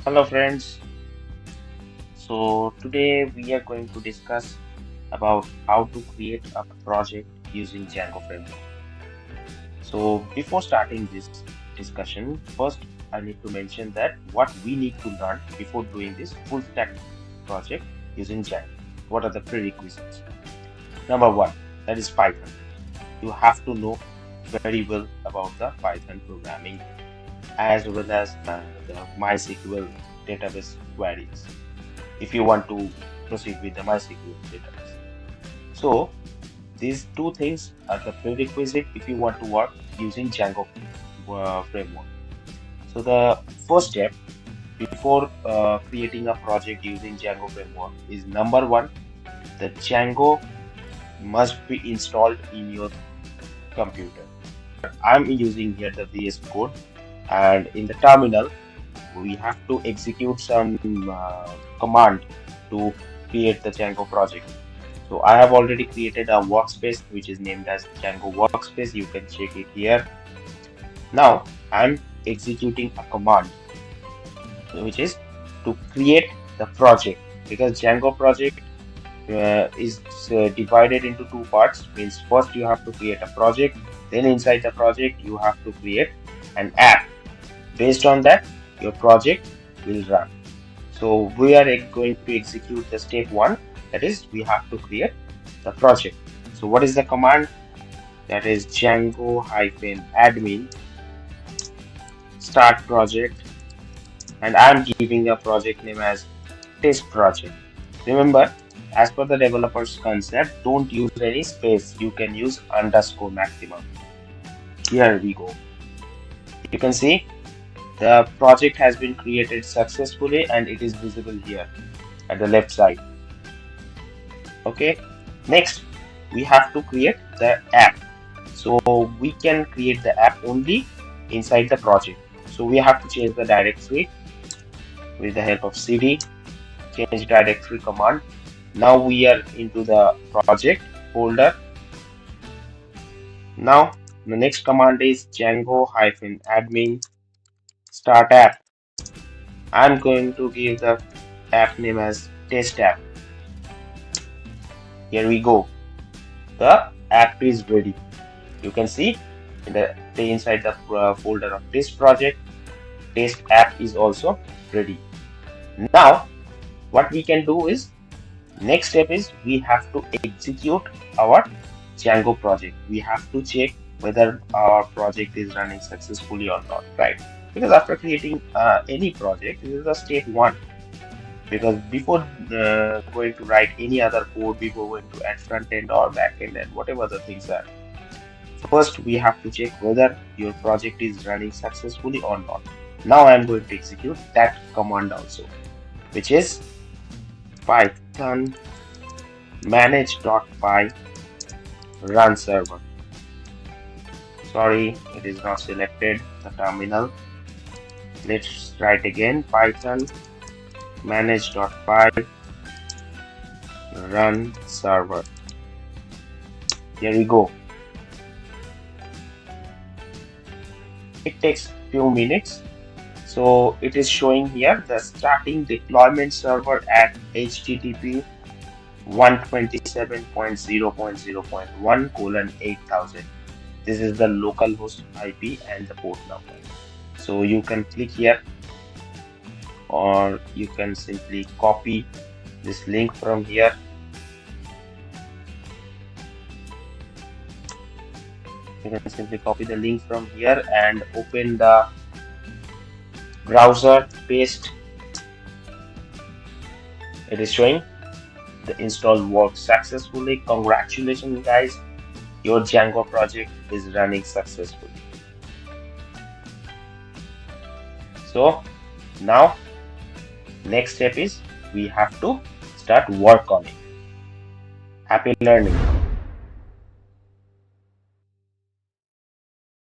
Hello friends. So today we are going to discuss about how to create a project using Django Framework. So before starting this discussion, first I need to mention that what we need to learn before doing this full stack project using Django. What are the prerequisites? Number one, that is Python. You have to know very well about the Python programming as well as the MySQL database queries if you want to proceed with the MySQL database. So these two things are the prerequisite if you want to work using Django framework. So the first step before creating a project using Django framework is number one, the Django must be installed in your computer. I'm using here the VS Code, and in the terminal we have to execute some command to create the Django project. So I have already created a workspace which is named as Django workspace. You can check it here. Now I'm executing a command which is to create the project, because Django project is divided into two parts. Means first you have to create a project, then inside the project you have to create an app. Based on that, your project will run. So we are going to execute the step one, that is we have to create the project. So what is the command? That is Django-admin start project, and I'm giving a project name as test project. Remember, as per the developer's concept, don't use any space. You can use underscore maximum. Here we go. You can see the project has been created successfully and it is visible here at the left side. Okay, next we have to create the app. So we can create the app only inside the project. So we have to change the directory with the help of cd change directory command. Now we are into the project folder. Now the next command is Django-admin start app. I'm going to give the app name as test app. Here we go. The app is ready. You can see in the inside the folder of test project, test app is also ready. Now what we can do is, next step is we have to execute our Django project. We have to check whether our project is running successfully or not, right? Because after creating any project, this is the step one. Because before going to write any other code, before going to add front end or back end and whatever the things are, first we have to check whether your project is running successfully or not. Now I am going to execute that command also, which is Python manage.py run server. Sorry, it is not selected the terminal. Let's write again, Python manage.py run server. Here we go. It takes few minutes. So it is showing here the starting deployment server at HTTP 127.0.0.1:8000. This is the localhost IP and the port number. So you can click here, or you can simply copy this link from here. You can simply copy the link from here and open the browser, paste. It is showing the install worked successfully. Congratulations guys, your Django project is running successfully. So now next step is we have to start work on it. Happy learning.